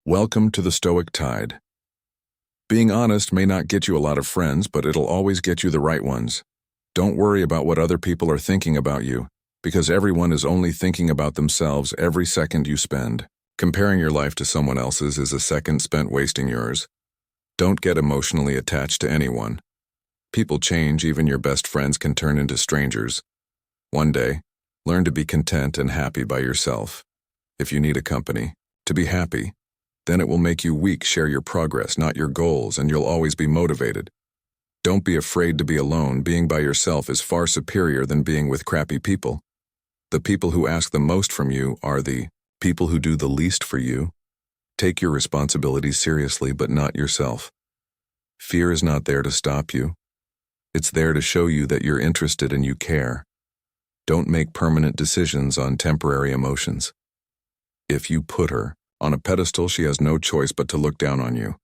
Welcome to the Stoic Tide. Being honest may not get you a lot of friends, but it'll always get you the right ones. Don't worry about what other people are thinking about you, because everyone is only thinking about themselves every second you spend. Comparing your life to someone else's is a second spent wasting yours. Don't get emotionally attached to anyone. People change, even your best friends can turn into strangers. One day, learn to be content and happy by yourself. If you need a company, to be happy, then it will make you weak. Share your progress, not your goals, and you'll always be motivated. Don't be afraid to be alone. Being by yourself is far superior than being with crappy people. The people who ask the most from you are the people who do the least for you. Take your responsibilities seriously, but not yourself. Fear is not there to stop you. It's there to show you that you're interested and you care. Don't make permanent decisions on temporary emotions. If you put her on a pedestal, she has no choice but to look down on you.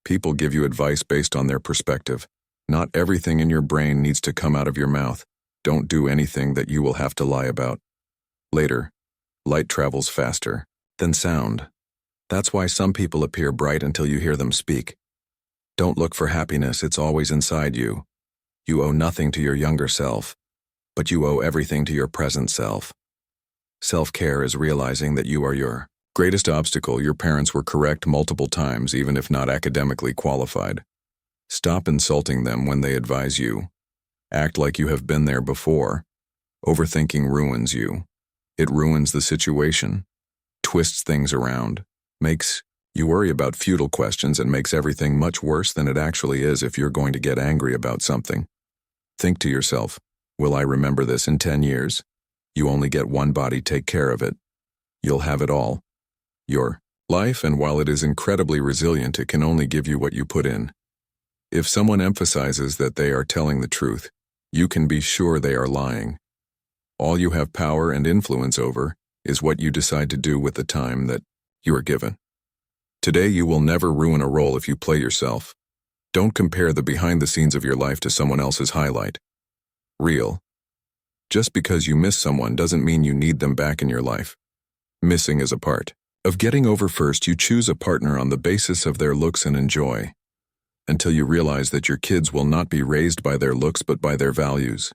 People give you advice based on their perspective. Not everything in your brain needs to come out of your mouth. Don't do anything that you will have to lie about. Later, light travels faster than sound. That's why some people appear bright until you hear them speak. Don't look for happiness, it's always inside you. You owe nothing to your younger self, but you owe everything to your present self. Self-care is realizing that you are your greatest obstacle. Your parents were correct multiple times, even if not academically qualified. Stop insulting them when they advise you. Act like you have been there before. Overthinking ruins you. It ruins the situation, twists things around, makes you worry about futile questions, and makes everything much worse than it actually is. If you're going to get angry about something, think to yourself, will I remember this in 10 years? You only get one body, take care of it. You'll have it all. Your life, and while it is incredibly resilient, it can only give you what you put in. If someone emphasizes that they are telling the truth, you can be sure they are lying. All you have power and influence over is what you decide to do with the time that you are given. Today you will never ruin a role if you play yourself. Don't compare the behind the scenes of your life to someone else's highlight reel. Just because you miss someone doesn't mean you need them back in your life. Missing is a part of getting over. First, you choose a partner on the basis of their looks and enjoy, until you realize that your kids will not be raised by their looks but by their values.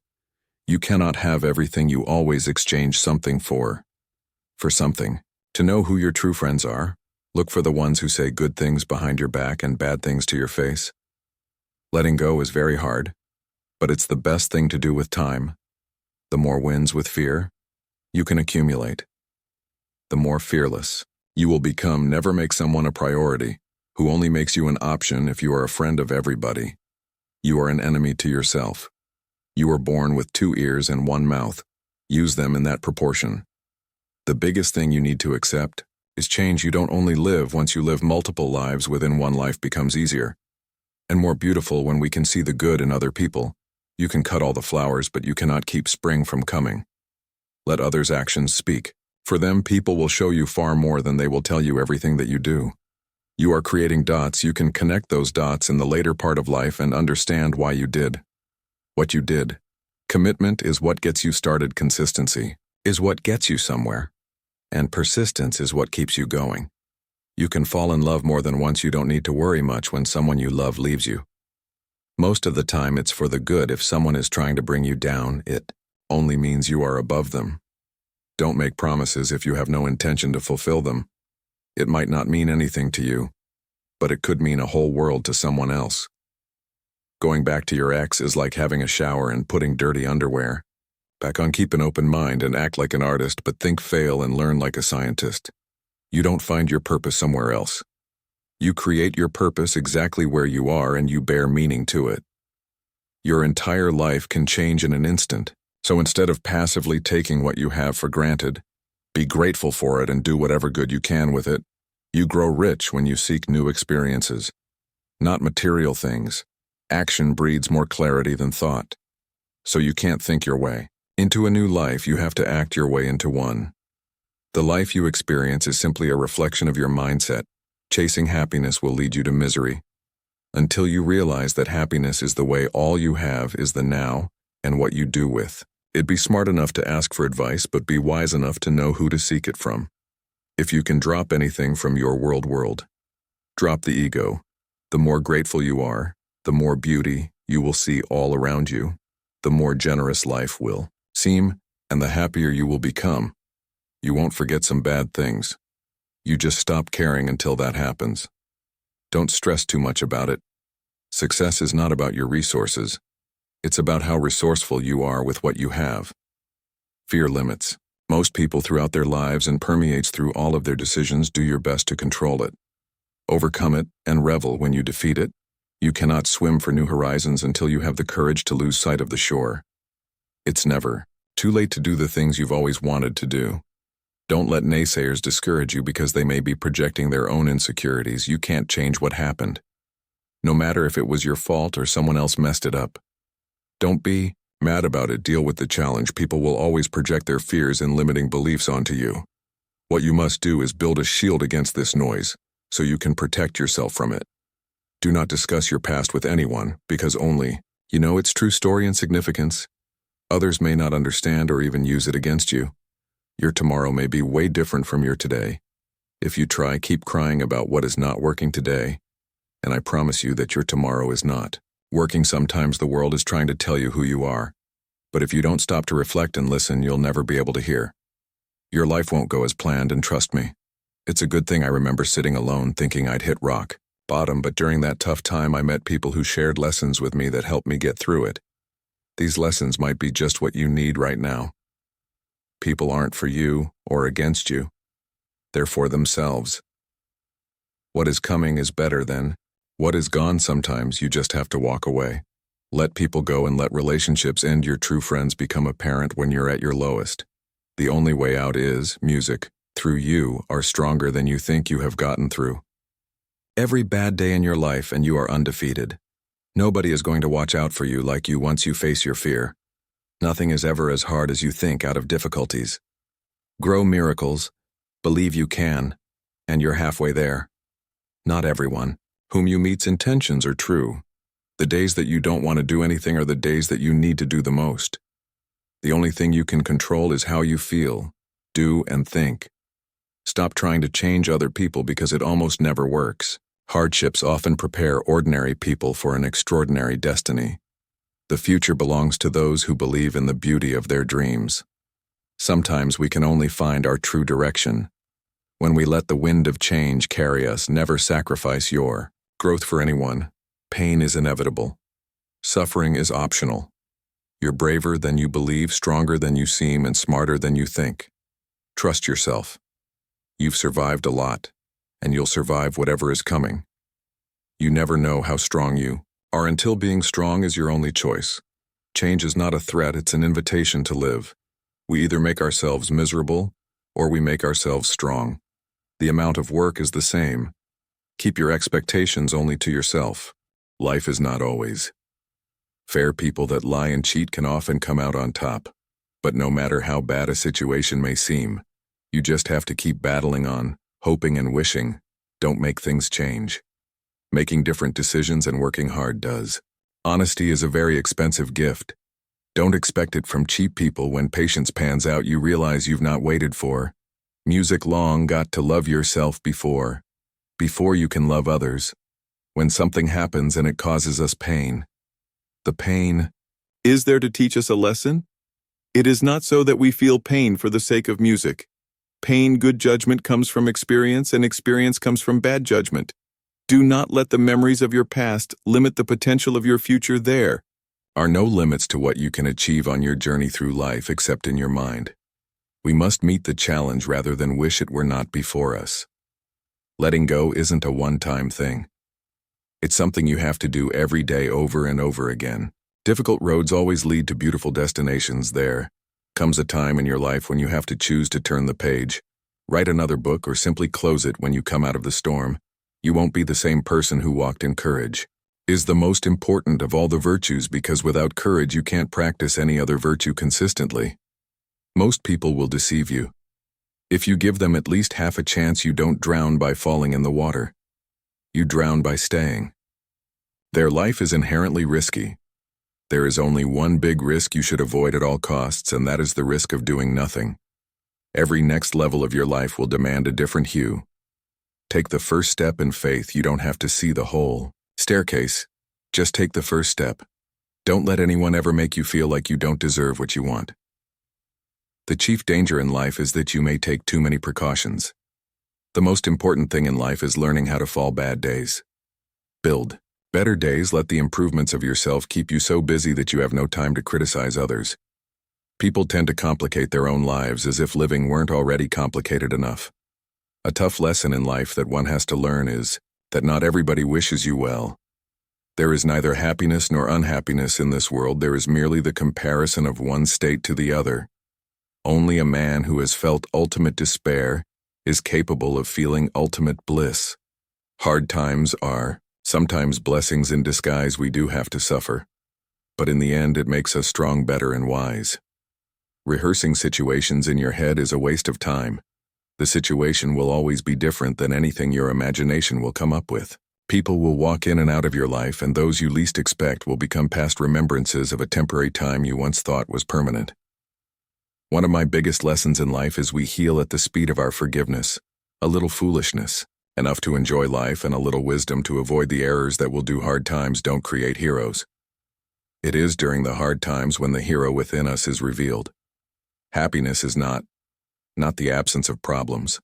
You cannot have everything. You always exchange something for something. To know who your true friends are, look for the ones who say good things behind your back and bad things to your face. Letting go is very hard, but it's the best thing to do with time. The more wins with fear you can accumulate, the more fearless you will become. Never make someone a priority who only makes you an option. If you are a friend of everybody, you are an enemy to yourself. You were born with 2 ears and 1 mouth. Use them in that proportion. The biggest thing you need to accept is change. You don't only live once. You live multiple lives within one. Life becomes easier and more beautiful when we can see the good in other people. You can cut all the flowers, but you cannot keep spring from coming. Let others' actions speak. For them, people will show you far more than they will tell you everything that you do. You are creating dots. You can connect those dots in the later part of life and understand why you did what you did. Commitment is what gets you started. Consistency is what gets you somewhere. And persistence is what keeps you going. You can fall in love more than once. You don't need to worry much when someone you love leaves you. Most of the time it's for the good. If someone is trying to bring you down, it only means you are above them. Don't make promises if you have no intention to fulfill them. It might not mean anything to you, but it could mean a whole world to someone else. Going back to your ex is like having a shower and putting dirty underwear back on. Keep an open mind and act like an artist, but think, fail, and learn like a scientist. You don't find your purpose somewhere else. You create your purpose exactly where you are, and you bear meaning to it. Your entire life can change in an instant, so instead of passively taking what you have for granted, be grateful for it and do whatever good you can with it. You grow rich when you seek new experiences, not material things. Action breeds more clarity than thought. So you can't think your way into a new life, you have to act your way into one. The life you experience is simply a reflection of your mindset. Chasing happiness will lead you to misery. Until you realize that happiness is the way, all you have is the now and what you do with it. Be smart enough to ask for advice, but be wise enough to know who to seek it from. If you can drop anything from your world, drop the ego. The more grateful you are, the more beauty you will see all around you, the more generous life will seem, and the happier you will become. You won't forget some bad things. You just stop caring until that happens. Don't stress too much about it. Success is not about your resources. It's about how resourceful you are with what you have. Fear limits. Most people throughout their lives and permeates through all of their decisions do your best to control it. Overcome it and revel when you defeat it. You cannot swim for new horizons until you have the courage to lose sight of the shore. It's never too late to do the things you've always wanted to do. Don't let naysayers discourage you because they may be projecting their own insecurities. You can't change what happened, no matter if it was your fault or someone else messed it up. Don't be mad about it. Deal with the challenge. People will always project their fears and limiting beliefs onto you. What you must do is build a shield against this noise so you can protect yourself from it. Do not discuss your past with anyone because only you know its true story and significance. Others may not understand or even use it against you. Your tomorrow may be way different from your today. If you try, keep crying about what is not working today, and I promise you that your tomorrow is not working. Sometimes the world is trying to tell you who you are, but if you don't stop to reflect and listen, you'll never be able to hear. Your life won't go as planned, and trust me, it's a good thing I remember sitting alone thinking I'd hit rock bottom, but during that tough time I met people who shared lessons with me that helped me get through it. These lessons might be just what you need right now. People aren't for you or against you. They're for themselves. What is coming is better than what is gone. Sometimes you just have to walk away. Let people go and let relationships end. Your true friends become apparent when you're at your lowest. The only way out is music. Through you are stronger than you think you have gotten through. Every bad day in your life and you are undefeated. Nobody is going to watch out for you like you once you face your fear. Nothing is ever as hard as you think out of difficulties. Grow miracles, believe you can, and you're halfway there. Not everyone whom you meet's intentions are true. The days that you don't want to do anything are the days that you need to do the most. The only thing you can control is how you feel, do, and think. Stop trying to change other people because it almost never works. Hardships often prepare ordinary people for an extraordinary destiny. The future belongs to those who believe in the beauty of their dreams. Sometimes we can only find our true direction when we let the wind of change carry us. Never sacrifice your growth for anyone. Pain is inevitable. Suffering is optional. You're braver than you believe, stronger than you seem, and smarter than you think. Trust yourself. You've survived a lot, and you'll survive whatever is coming. You never know how strong you are until being strong is your only choice. Change is not a threat, it's an invitation to live. We either make ourselves miserable, or we make ourselves strong. The amount of work is the same. Keep your expectations only to yourself. Life is not always fair. People that lie and cheat can often come out on top. But no matter how bad a situation may seem, you just have to keep battling on, hoping and wishing. Don't make things change. Making different decisions and working hard does. Honesty is a very expensive gift. Don't expect it from cheap people. When patience pans out, you realize you've not waited for music long. Got to love yourself before you can love others. When something happens and it causes us pain, the pain is there to teach us a lesson. It is not so that we feel pain for the sake of music. Pain, good judgment comes from experience, and experience comes from bad judgment. Do not let the memories of your past limit the potential of your future. There are no limits to what you can achieve on your journey through life except in your mind. We must meet the challenge rather than wish it were not before us. Letting go isn't a one-time thing. It's something you have to do every day over and over again. Difficult roads always lead to beautiful destinations. There comes a time in your life when you have to choose to turn the page, write another book, or simply close it. When you come out of the storm, you won't be the same person who walked in. Courage is the most important of all the virtues because without courage you can't practice any other virtue consistently. Most people will deceive you. If you give them at least half a chance, you don't drown by falling in the water. You drown by staying. Their life is inherently risky. There is only one big risk you should avoid at all costs, and that is the risk of doing nothing. Every next level of your life will demand a different hue. Take the first step in faith. You don't have to see the whole staircase. Just take the first step. Don't let anyone ever make you feel like you don't deserve what you want. The chief danger in life is that you may take too many precautions. The most important thing in life is learning how to fall bad days. Build better days. Let the improvements of yourself keep you so busy that you have no time to criticize others. People tend to complicate their own lives as if living weren't already complicated enough. A tough lesson in life that one has to learn is that not everybody wishes you well. There is neither happiness nor unhappiness in this world. There is merely the comparison of one state to the other. Only a man who has felt ultimate despair is capable of feeling ultimate bliss. Hard times are sometimes blessings in disguise. We do have to suffer, but in the end it makes us strong, better, and wise. Rehearsing situations in your head is a waste of time. The situation will always be different than anything your imagination will come up with. People will walk in and out of your life, and those you least expect will become past remembrances of a temporary time you once thought was permanent. One of my biggest lessons in life is we heal at the speed of our forgiveness, a little foolishness, enough to enjoy life, and a little wisdom to avoid the errors that will do. Hard times don't create heroes. It is during the hard times when the hero within us is revealed. Happiness is not the absence of problems.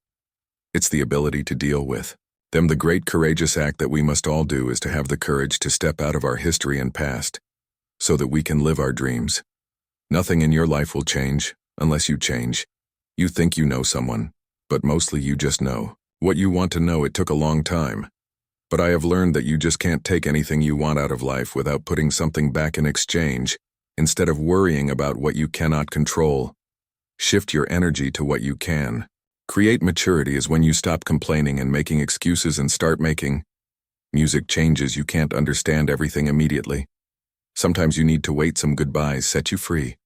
It's the ability to deal with them. The great courageous act that we must all do is to have the courage to step out of our history and past so that we can live our dreams. Nothing in your life will change unless you change. You think you know someone, but mostly you just know what you want to know. It took a long time, but I have learned that you just can't take anything you want out of life without putting something back in exchange. Instead of worrying about what you cannot control, shift your energy to what you can. Create maturity is when you stop complaining and making excuses and start making music changes. You can't understand everything immediately. Sometimes you need to wait. Some goodbyes set you free.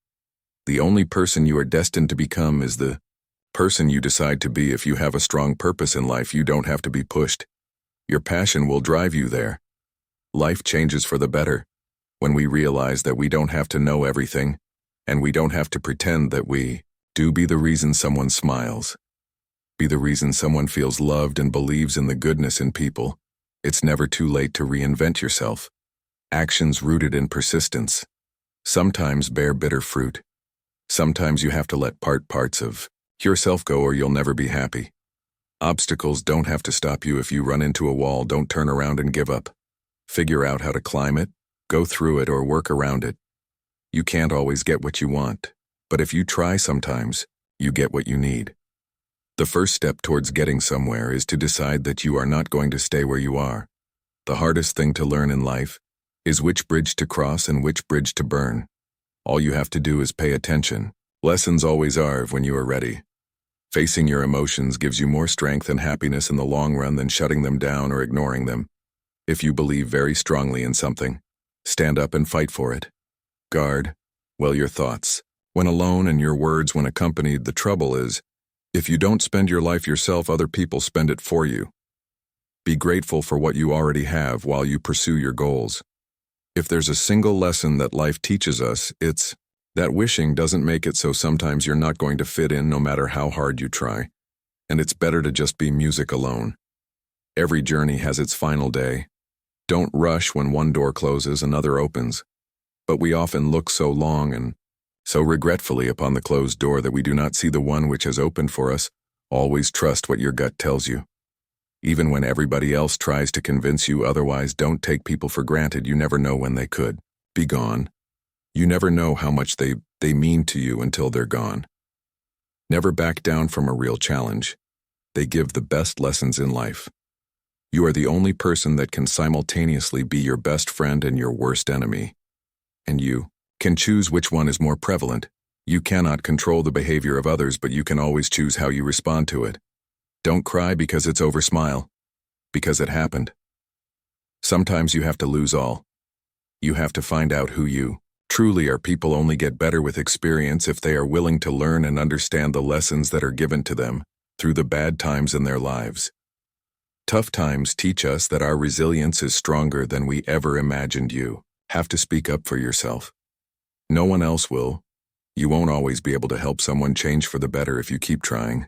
The only person you are destined to become is the person you decide to be. If you have a strong purpose in life, you don't have to be pushed. Your passion will drive you there. Life changes for the better when we realize that we don't have to know everything, and we don't have to pretend that we do. Be the reason someone smiles. Be the reason someone feels loved and believes in the goodness in people. It's never too late to reinvent yourself. Actions rooted in persistence sometimes bear bitter fruit. Sometimes you have to let parts of yourself go or you'll never be happy. Obstacles don't have to stop you. If you run into a wall, don't turn around and give up. Figure out how to climb it, go through it, or work around it. You can't always get what you want, but if you try sometimes, you get what you need. The first step towards getting somewhere is to decide that you are not going to stay where you are. The hardest thing to learn in life is which bridge to cross and which bridge to burn. All you have to do is pay attention. Lessons always are when you are ready. Facing your emotions gives you more strength and happiness in the long run than shutting them down or ignoring them. If you believe very strongly in something, stand up and fight for it. Guard well your thoughts when alone and your words when accompanied. The trouble is, if you don't spend your life yourself, other people spend it for you. Be grateful for what you already have while you pursue your goals. If there's a single lesson that life teaches us, it's that wishing doesn't make it. So sometimes you're not going to fit in no matter how hard you try, and it's better to just be music alone. Every journey has its final day. Don't rush. When one door closes, another opens. But we often look so long and so regretfully upon the closed door that we do not see the one which has opened for us. Always trust what your gut tells you. Even when everybody else tries to convince you otherwise, don't take people for granted. You never know when they could be gone. You never know how much they mean to you until they're gone. Never back down from a real challenge. They give the best lessons in life. You are the only person that can simultaneously be your best friend and your worst enemy. And you can choose which one is more prevalent. You cannot control the behavior of others, but you can always choose how you respond to it. Don't cry because it's over. Smile because it happened. Sometimes you have to lose all. You have to find out who you truly are. People only get better with experience if they are willing to learn and understand the lessons that are given to them through the bad times in their lives. Tough times teach us that our resilience is stronger than we ever imagined. You have to speak up for yourself. No one else will. You won't always be able to help someone change for the better if you keep trying.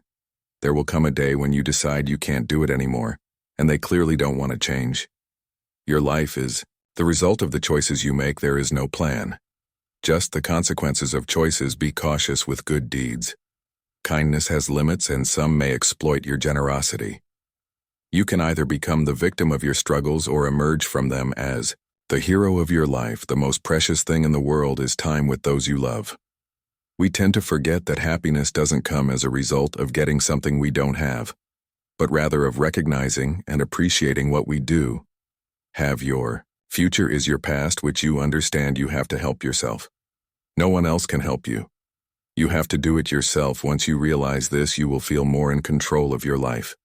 There will come a day when you decide you can't do it anymore, and they clearly don't want to change. Your life is the result of the choices you make. There is no plan. Just the consequences of choices. Be cautious with good deeds. Kindness has limits, and some may exploit your generosity. You can either become the victim of your struggles or emerge from them as the hero of your life. The most precious thing in the world is time with those you love. We tend to forget that happiness doesn't come as a result of getting something we don't have, but rather of recognizing and appreciating what we do have. Your future is your past, which you understand you have to help yourself. No one else can help you. You have to do it yourself. Once you realize this, you will feel more in control of your life.